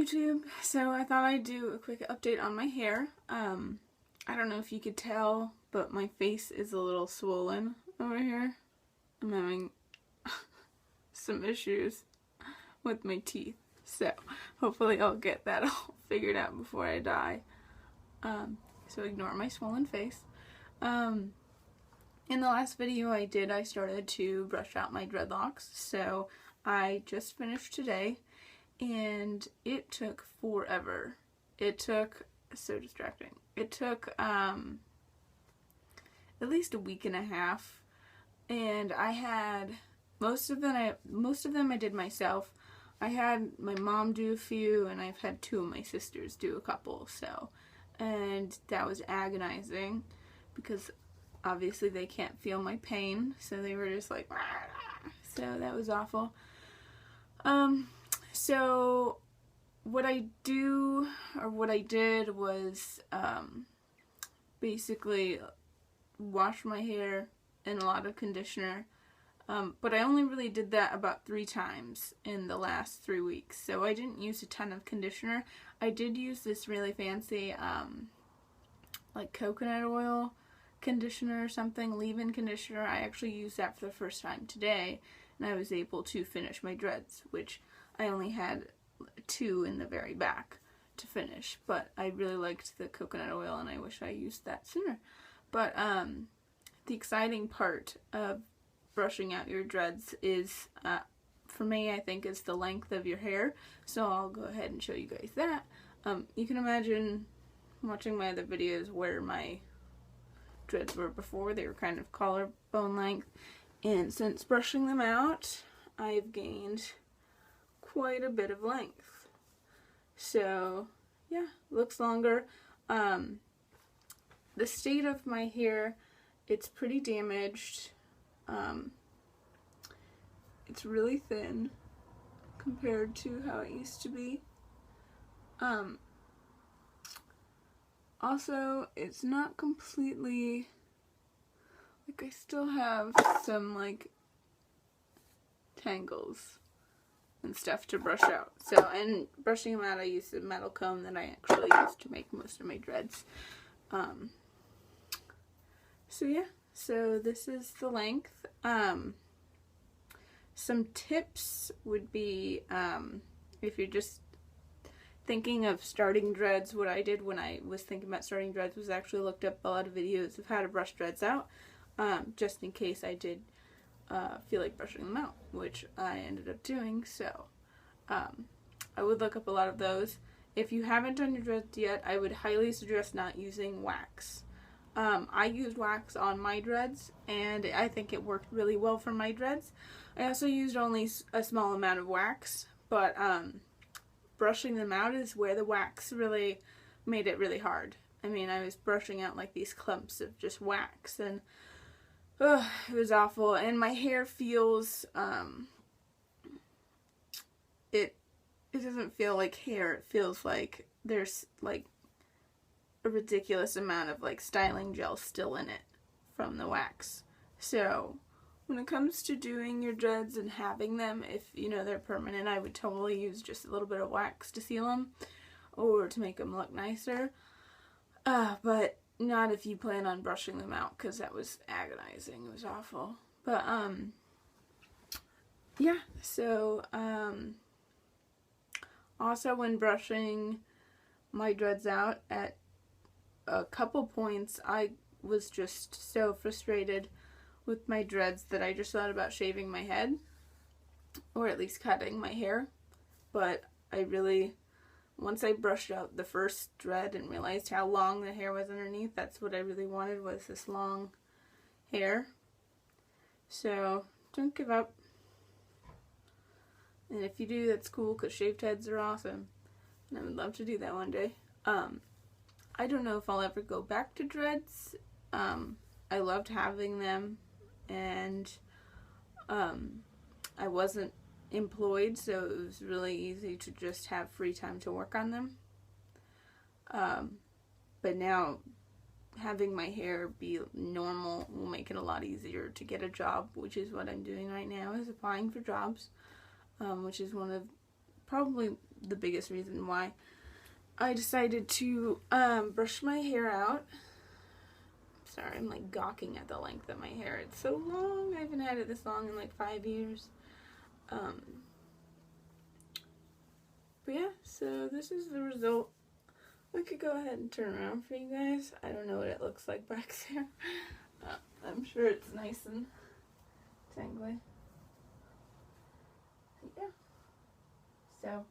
YouTube. So I thought I'd do a quick update on my hair. I don't know if you could tell, but my face is a little swollen over here. I'm having some issues with my teeth. So hopefully I'll get that all figured out before I die. So ignore my swollen face. In the last video I started to brush out my dreadlocks. So I just finished today. And it took forever. So distracting. It took at least a week and a half, and I had most of them I did myself. I had my mom do a few, and I've had two of my sisters do a couple. And that was agonizing because obviously they can't feel my pain, so they were just like, rah. So that was awful. So what I did was basically wash my hair in a lot of conditioner, but I only really did that about 3 times in the last 3 weeks, so I didn't use a ton of conditioner. I did use this really fancy like coconut oil conditioner or something, leave-in conditioner. I actually used that for the first time today, and I was able to finish my dreads, which I only had 2 in the very back to finish, but I really liked the coconut oil and I wish I used that sooner. But the exciting part of brushing out your dreads is, for me, I think, is the length of your hair. So I'll go ahead and show you guys that. You can imagine watching my other videos where my dreads were before. They were kind of collarbone length, and since brushing them out, I've gained quite a bit of length. So yeah, looks longer. The state of my hair, it's pretty damaged. It's really thin compared to how it used to be. Also, it's not completely, like, I still have some like tangles and stuff to brush out. So, and brushing them out, I used a metal comb that I actually used to make most of my dreads. So yeah, so this is the length. Some tips would be, if you're just thinking of starting dreads, what I did when I was thinking about starting dreads was actually looked up a lot of videos of how to brush dreads out, just in case I did feel like brushing them out, which I ended up doing. So I would look up a lot of those. If you haven't done your dreads yet, I would highly suggest not using wax. I used wax on my dreads, and I think it worked really well for my dreads. I also used only a small amount of wax, but brushing them out is where the wax really made it really hard. I mean, I was brushing out like these clumps of just wax, and it was awful. And my hair feels, it doesn't feel like hair. It feels like there's like a ridiculous amount of like styling gel still in it from the wax. So when it comes to doing your dreads and having them, if you know they're permanent, I would totally use just a little bit of wax to seal them or to make them look nicer. But not if you plan on brushing them out, because that was agonizing. It was awful. But yeah, so also when brushing my dreads out, at a couple points I was just so frustrated with my dreads that I just thought about shaving my head, or at least cutting my hair. But I really, once I brushed out the first dread and realized how long the hair was underneath, that's what I really wanted, was this long hair. So don't give up. And if you do, that's cool, because shaved heads are awesome. And I would love to do that one day. I don't know if I'll ever go back to dreads. I loved having them, and I wasn't employed, so it was really easy to just have free time to work on them. But now having my hair be normal will make it a lot easier to get a job, which is what I'm doing right now, is applying for jobs, which is one of probably the biggest reason why I decided to brush my hair out. Sorry, I'm like gawking at the length of my hair. It's so long. I haven't had it this long in like 5 years. But yeah, so this is the result. I could go ahead and turn around for you guys. I don't know what it looks like back there. I'm sure it's nice and tangly. Yeah. So,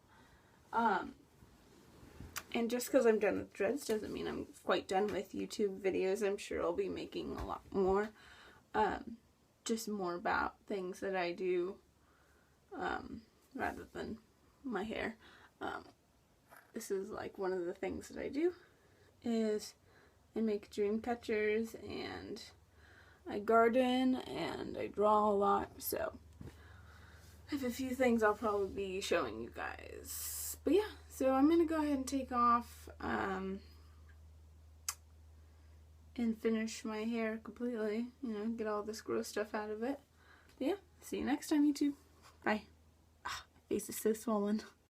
and just because I'm done with dreads doesn't mean I'm quite done with YouTube videos. I'm sure I'll be making a lot more. Just more about things that I do, rather than my hair. This is like one of the things that I do is I make dream catchers and I garden and I draw a lot, so I have a few things I'll probably be showing you guys. But yeah, so I'm gonna go ahead and take off and finish my hair completely, you know, get all this gross stuff out of it. But yeah, see you next time, YouTube. Bye. Ah, my face is so swollen.